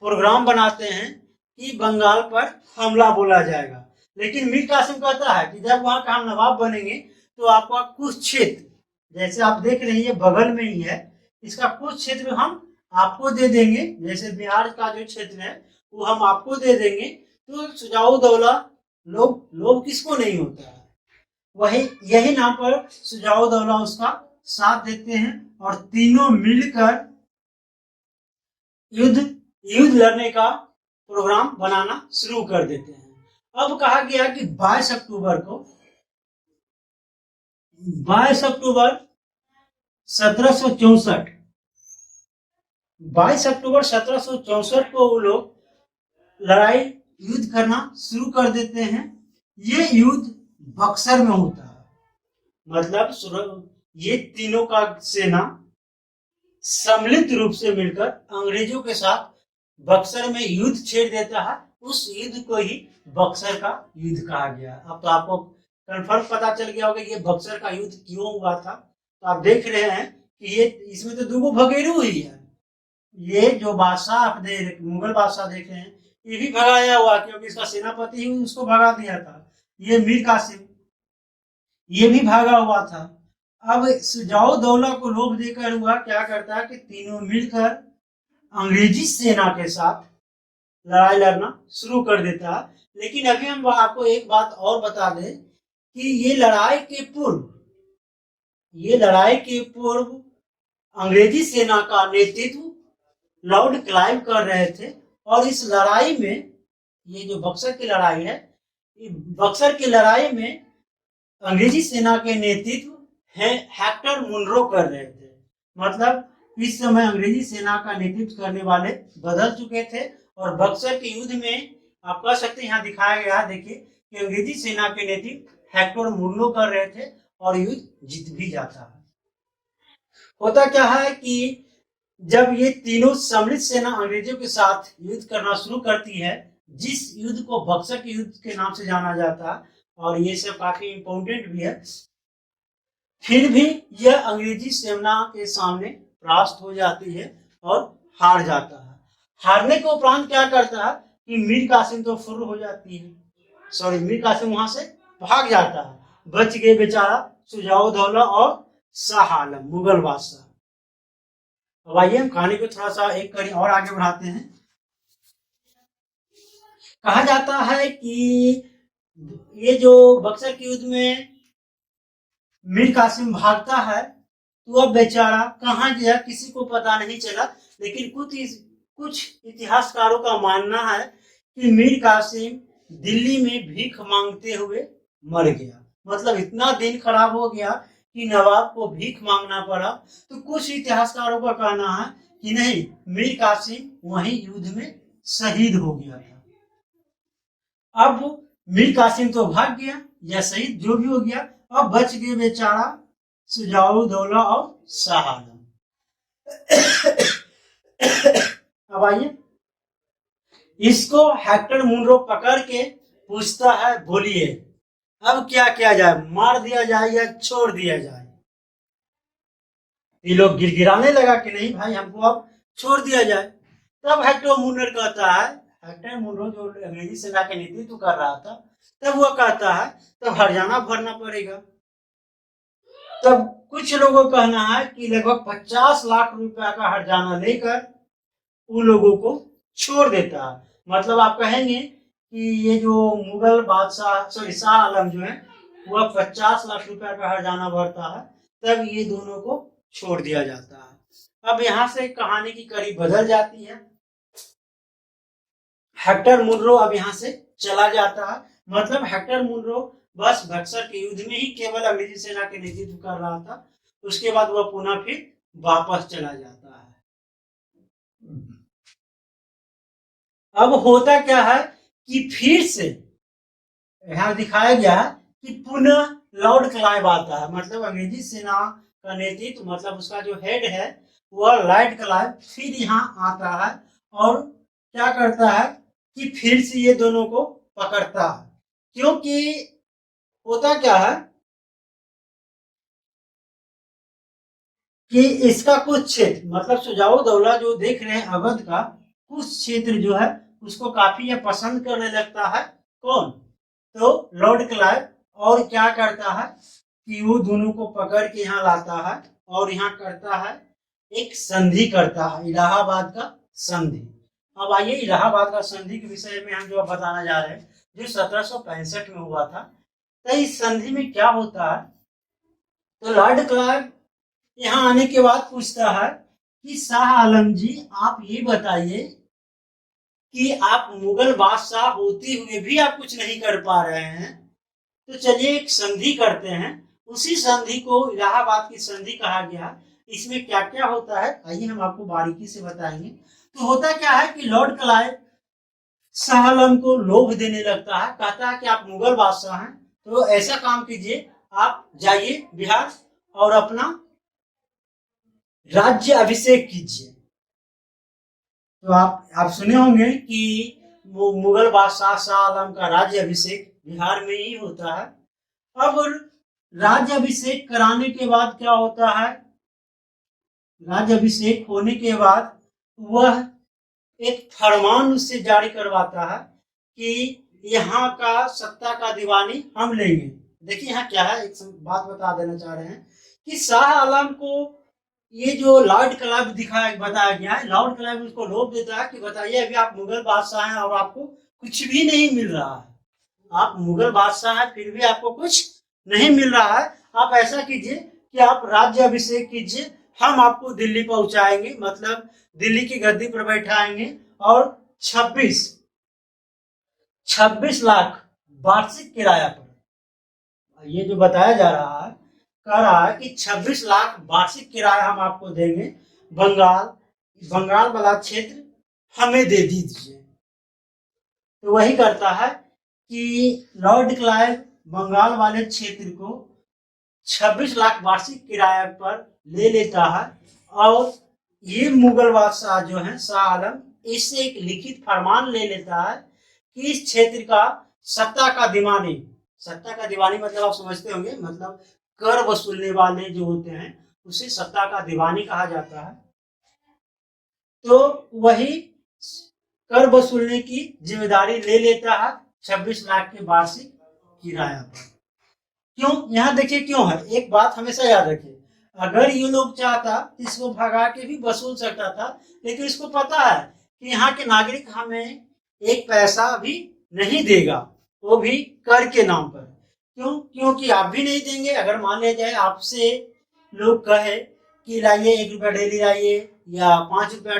प्रोग्राम बनाते हैं कि बंगाल पर हमला बोला जाएगा। लेकिन मीर कासिम कहता है कि जब वहां का हम नवाब बनेंगे तो आपका कुछ क्षेत्र, जैसे आप देख रहे हैं ये बगल में ही है, इसका कुछ क्षेत्र हम आपको दे देंगे, जैसे बिहार का जो क्षेत्र है वो हम आपको दे देंगे। तो शुजाउद्दौला, लोग किसको नहीं होता है, वही यही नाम पर शुजाउद्दौला उसका साथ देते हैं और तीनों मिलकर युद्ध लड़ने का प्रोग्राम बनाना शुरू कर देते हैं। अब कहा गया कि 22 अक्टूबर 1764, 22 अक्टूबर 1764 को वो लोग युद्ध करना शुरू कर देते हैं। ये युद्ध बक्सर में होता है, मतलब ये तीनों का सेना सम्मिलित रूप से मिलकर अंग्रेजों के साथ बक्सर में युद्ध छेड़ देता है। उस युद्ध को ही बक्सर का युद्ध कहा गया। अब तो आपको कन्फर्म पता चल गया होगा ये बक्सर का युद्ध क्यों हुआ था। तो आप देख रहे हैं कि ये इसमें तो दो भगेरू ही है। ये जो बादशाह आप मुगल बादशाह देख रहे हैं, ये भी भगाया हुआ, क्योंकि इसका सेनापति ही उसको भगा दिया था। ये मीर कासिम, ये भी भागा हुआ था। अब शुजाउद्दौला को लोभ देकर हुआ क्या करता है कि तीनों मिलकर अंग्रेजी सेना के साथ लड़ाई लड़ना शुरू कर देता है। लेकिन अभी हम आपको एक बात और बता दें कि ये लड़ाई के पूर्व अंग्रेजी सेना का नेतृत्व लॉर्ड क्लाइव कर रहे थे। और इस लड़ाई में, ये जो बक्सर की लड़ाई है, बक्सर की लड़ाई में अंग्रेजी सेना के नेतृत्व हेक्टर मुनरो कर रहे थे। मतलब इस समय अंग्रेजी सेना का नेतृत्व करने वाले बदल चुके थे। और बक्सर के युद्ध में आप कह सकते हैं, यहाँ दिखाया गया, देखिए कि अंग्रेजी सेना के नेतृत्व हेक्टर मुनरो कर रहे थे और युद्ध जीत भी जाता है। होता क्या है कि जब ये तीनों सम्मिलित सेना अंग्रेजों के साथ युद्ध करना शुरू करती है, जिस युद्ध को बक्सर के युद्ध के नाम से जाना जाता है, और ये सब काफी इंपॉर्टेंट भी है, फिर भी यह अंग्रेजी सेना के सामने परास्त हो जाती है और हार जाता है। हारने के उपरांत क्या करता है कि मीर कासिम तो फुर्र हो जाती है, मीर कासिम वहां से भाग जाता है। बच गए बेचारा शुजाउद्दौला और शाह आलम, मुगल बादशाह। अब आइए हम कहानी को थोड़ा सा एक कड़ी और आगे बढ़ाते हैं। कहा जाता है कि ये जो बक्सर के युद्ध में मीर कासिम भागता है, तो अब बेचारा कहाँ गया किसी को पता नहीं चला। लेकिन कुछ इतिहासकारों का मानना है कि मीर कासिम दिल्ली में भीख मांगते हुए मर गया। मतलब इतना दिन खराब हो गया कि नवाब को भीख मांगना पड़ा। तो कुछ इतिहासकारों का कहना है कि नहीं, मीर कासिम वहीं युद्ध में शहीद हो गया था। अब मीर कासिम तो भाग गया या शहीद जो भी हो गया, अब बच गए बेचारा शुजाउद्दौला और शाह आलम। अब आइए, इसको हेक्टर मुनरो पकड़ के पूछता है, बोलिए अब क्या किया जाए, मार दिया जाए या छोड़ दिया जाए। ये लोग गिड़गिड़ाने लगा कि नहीं भाई, हमको अब छोड़ दिया जाए। तब हेक्टर मुनरो कहता है, हेक्टर मुनरो जो अंग्रेजी सेना के नेतृत्व कर रहा था, तब वह कहता है तब हर्जाना भरना पड़ेगा। तब कुछ लोगों का कहना है कि लगभग 50 लाख रुपया का हर्जाना लेकर उन लोगों को छोड़ देता है। मतलब आप कहेंगे कि ये जो मुगल बादशाह सॉरी शाह आलम जो है वह 50 लाख रुपया का हर्जाना भरता है, तब ये दोनों को छोड़ दिया जाता है। अब यहाँ से कहानी की कड़ी बदल जाती है। हेक्टर मुनरो अब यहाँ से चला जाता है। मतलब हेक्टर मुनरो बस बक्सर के युद्ध में ही केवल अंग्रेजी सेना के नेतृत्व कर रहा था, उसके बाद वह पुनः फिर वापस चला जाता है। अब होता क्या है कि फिर से यहाँ दिखाया गया है कि पुनः लॉर्ड क्लाइव आता है। मतलब अंग्रेजी सेना का नेतृत्व मतलब उसका जो हेड है वह लॉर्ड क्लाइव फिर यहाँ आता है और क्या करता है कि फिर से ये दोनों को पकड़ता है। क्योंकि होता क्या है कि इसका कुछ क्षेत्र मतलब शुजाउद्दौला जो देख रहे हैं अवध का कुछ क्षेत्र जो है उसको काफी पसंद करने लगता है। कौन? तो लॉर्ड क्लाइव। और क्या करता है कि वो दोनों को पकड़ के यहाँ लाता है और यहाँ करता है एक संधि करता है, इलाहाबाद का संधि। अब आइए इलाहाबाद का संधि के विषय में हम जो बताना जा रहे हैं जो 1765 में हुआ था। तो इस संधि में क्या होता है, तो लॉर्ड क्लाइव यहाँ आने के बाद पूछता है कि शाह आलम जी आप ये बताइए कि आप मुगल बादशाह होते हुए भी आप कुछ नहीं कर पा रहे हैं, तो चलिए एक संधि करते हैं। उसी संधि को इलाहाबाद की संधि कहा गया। इसमें क्या क्या होता है आइए हम आपको बारीकी से बताएंगे। तो होता क्या है कि लॉर्ड क्लाइव शाह आलम को लोभ देने लगता है, कहता है कि आप मुगल बादशाह हैं तो ऐसा काम कीजिए आप जाइए बिहार और अपना राज्य अभिषेक कीजिए। तो आप सुने होंगे कि मुगल बादशाह शाह आलम का राज्य अभिषेक बिहार में ही होता है। अब राज्य अभिषेक कराने के बाद क्या होता है, राज्य अभिषेक होने के बाद वह एक फरमान उससे जारी करवाता है कि यहाँ का सत्ता का दीवानी हम लेंगे। देखिए यहाँ क्या है, एक बात बता देना चाह रहे हैं कि शाह आलम को ये जो लॉर्ड क्लाइव दिखाया बताया गया है, लॉर्ड क्लाइव उसको लोभ देता है कि बताइए अभी आप मुगल बादशाह हैं और आपको कुछ भी नहीं मिल रहा है, आप मुगल बादशाह हैं फिर भी आपको कुछ नहीं मिल रहा है। आप ऐसा कीजिए कि आप राज्य अभिषेक कीजिए, हम आपको दिल्ली पहुंचाएंगे, मतलब दिल्ली की गद्दी पर बैठाएंगे और 26 लाख वार्षिक किराया पर, ये जो बताया जा रहा है कह रहा है कि 26 लाख वार्षिक किराया हम आपको देंगे, बंगाल वाला क्षेत्र हमें दे दीजिए। तो वही करता है कि लॉर्ड क्लाइव बंगाल वाले क्षेत्र को 26 लाख वार्षिक किराया पर ले लेता है और ये मुगल बादशाह जो है शाह आलम इससे एक लिखित फरमान ले लेता है कि इस क्षेत्र का सत्ता का दीवानी मतलब आप समझते होंगे, मतलब कर वसूलने वाले जो होते हैं उसे सत्ता का दीवानी कहा जाता है। तो वही कर वसूलने की जिम्मेदारी ले लेता है 26 लाख के वार्षिक किराया पर। क्यों? यहाँ देखिए क्यों है, एक बात हमेशा याद रखिए, अगर ये लोग चाहता तो इसको भगा के भी वसूल सकता था, लेकिन इसको पता है कि यहाँ के नागरिक हमें एक पैसा भी नहीं देगा, वो भी कर के नाम पर। क्यों? क्योंकि आप भी नहीं देंगे। अगर मान लिया जाए आपसे लोग कहे कि लाइए 1 रुपया डेली लाइए या 5 रुपया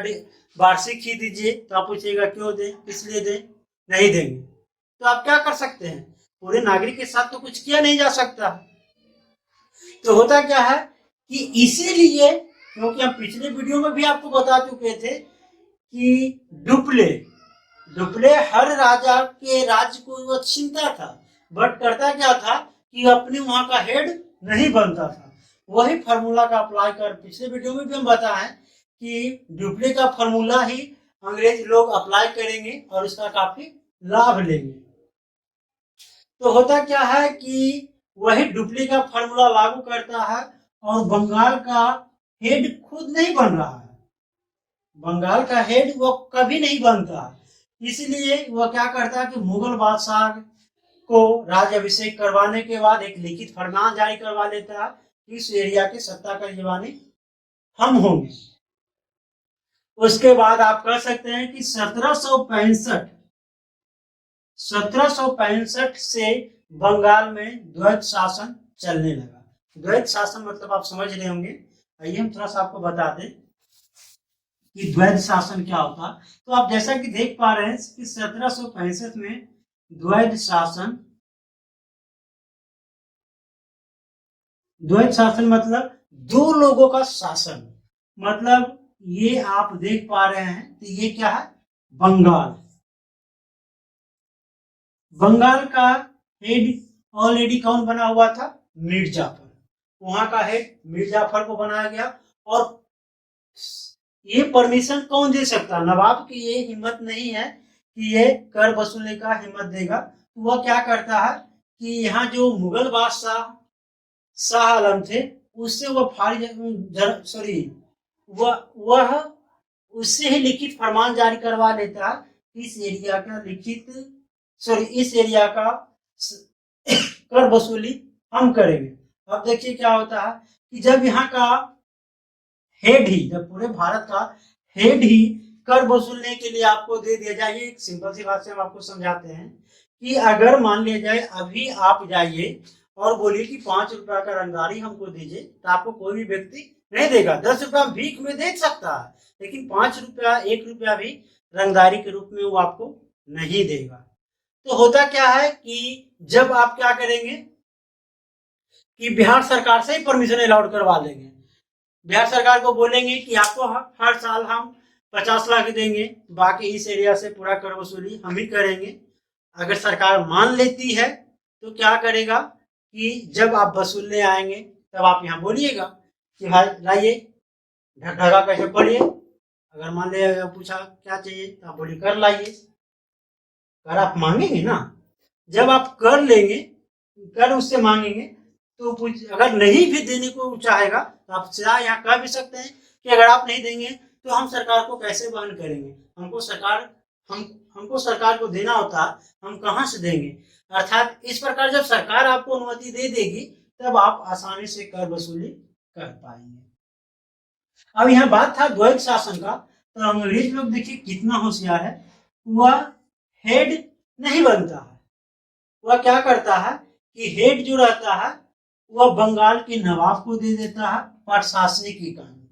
वार्षिक ही दीजिए, तो आप पूछिएगा क्यों दें, इसलिए दें, नहीं देंगे। तो आप क्या कर सकते हैं, पूरे नागरिक के साथ तो कुछ किया नहीं जा सकता। तो होता क्या है कि इसीलिए, क्योंकि हम पिछले वीडियो में भी आपको बता चुके थे कि डुप्ले हर राजा के राज्य को वो छीनता था, बट करता क्या था कि अपने वहां का हेड नहीं बनता था। वही फार्मूला का अप्लाई कर पिछले वीडियो में भी हम बताएं कि डुप्ले का फार्मूला ही अंग्रेज लोग अप्लाई करेंगे और उसका काफी लाभ लेंगे। तो होता क्या है कि वही डुप्ले का फार्मूला लागू करता है और बंगाल का हेड खुद नहीं बन रहा है, बंगाल का हेड वो कभी नहीं बनता, इसलिए वह क्या करता है कि मुगल बादशाह को राज्याभिषेक करवाने के बाद एक लिखित फरमान जारी करवा लेता है कि इस एरिया के सत्ता का यजमानी हम होंगे। उसके बाद आप कह सकते हैं कि 1765 से बंगाल में द्वैत शासन चलने लगा। द्वैत शासन मतलब आप समझ रहे होंगे। आइए हम थोड़ा सा आपको बता दें कि द्वैत शासन क्या होता। तो आप जैसा कि देख पा रहे हैं कि 1765 में द्वैत शासन मतलब दो लोगों का शासन। मतलब ये आप देख पा रहे हैं तो ये क्या है, बंगाल का हेड ऑलरेडी कौन बना हुआ था, मिर्जाफर। वहां का हेड मिर्जाफर को बनाया गया। और ये परमिशन कौन दे सकता, नवाब की ये हिम्मत नहीं है कि ये कर वसूलने का हिम्मत देगा। तो वह क्या करता है कि यहाँ जो मुगल बादशाह शाह आलम थे उससे वह उससे ही लिखित फरमान जारी करवा लेता है। इस एरिया का कर वसूली हम करेंगे। अब देखिए क्या होता है कि जब यहाँ का हेड ही, जब पूरे भारत का हेड ही कर वसूलने के लिए आपको दे दिया जाए, एक सिंपल सी बात से हम आपको समझाते हैं कि अगर मान लिया जाए अभी आप जाइए और बोलिए कि 5 रुपया का रंगदारी हमको दीजिए, तो आपको कोई भी व्यक्ति नहीं देगा। 10 रुपया भीख में दे सकता है, लेकिन 5 रुपया 1 रुपया भी रंगदारी के रूप में वो आपको नहीं देगा। तो होता क्या है कि जब आप क्या करेंगे कि बिहार सरकार से ही परमिशन अलाउड करवा लेंगे। बिहार सरकार को बोलेंगे कि आपको हर साल हम 50 लाख देंगे, बाकी इस एरिया से पूरा कर वसूली हम ही करेंगे। अगर सरकार मान लेती है तो क्या करेगा कि जब आप वसूलने आएंगे तब आप यहाँ बोलिएगा कि भाई लाइए ढका कैसे पड़िए। अगर मान लिया पूछा क्या चाहिए तो आप बोलिए कर लाइए। कर आप मांगेंगे ना, जब आप कर लेंगे, कर उससे मांगेंगे तो अगर नहीं भी देने को चाहेगा तो आप यहाँ कह भी सकते हैं कि अगर आप नहीं देंगे तो हम सरकार को कैसे वहन करेंगे, हमको सरकार को देना होता, हम कहाँ से देंगे। अर्थात इस प्रकार जब सरकार आपको अनुमति दे देगी तब आप आसानी से कर वसूली कर पाएंगे। अब यहाँ बात था द्वैत शासन का, तो अंग्रेज लोग देखिए कितना होशियार है। वह हेड नहीं बनता है, वह क्या करता है कि हेड जो रहता है वह बंगाल के नवाब को दे देता है प्रशासनिक इकाई।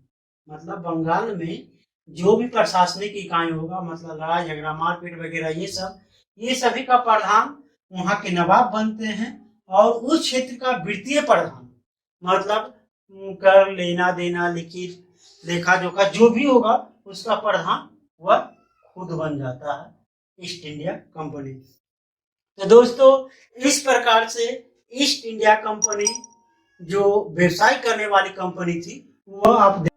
मतलब बंगाल में जो भी प्रशासनिक इकाई होगा, मतलब लड़ाई झगड़ा मारपीट वगैरह ये सभी का प्रधान वहां के नवाब बनते हैं। और उस क्षेत्र का वित्तीय प्रधान, मतलब कर लेना देना लिखित लेखा जोखा जो भी होगा उसका प्रधान वह खुद बन जाता है ईस्ट इंडिया कंपनी। तो दोस्तों इस प्रकार से ईस्ट इंडिया कंपनी जो व्यवसाय करने वाली कंपनी थी वह आप